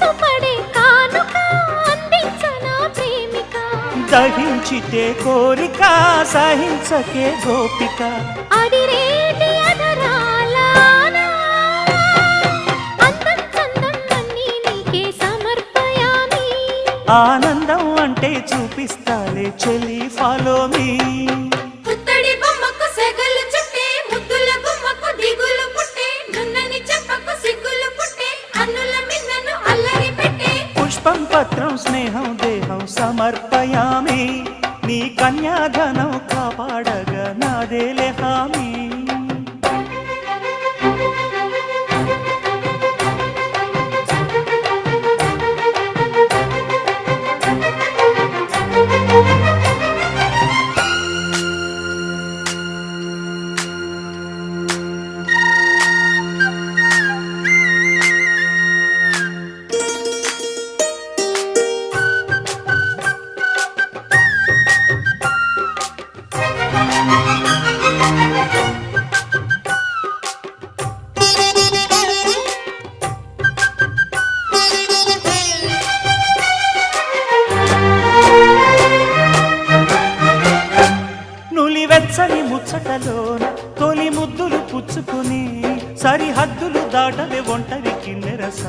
మనసు పడే కానుక అందించనా ప్రేమిక దహించితే కోరిక సహించకే గోపిక అడిరేటి అధరాల అందం చందం అన్నీ నీకే సమర్పయామి ఆనందం అంటే చూపిస్తాలే చెలి ఫాలో మీ పుత్తడి బొమ్మకు సెగలు చుట్టే ముద్దుల గుమ్మకు దిగులు పుట్టే నున్నని చెప్పకు సిగ్గులు పుట్టే అన్నుల మిన్నను అల్లరి పెట్టే పుష్పం పత్రం స్నేహం దేహం సమర్పయామి నీ కన్యాధనం కాపాడగా నాదేలే హామీ వెచ్చని ముచ్చటలోన తొలి ముద్దులు పుచ్చుకుని సరిహద్దులు దాటవే ఒంటరి కిన్నెరస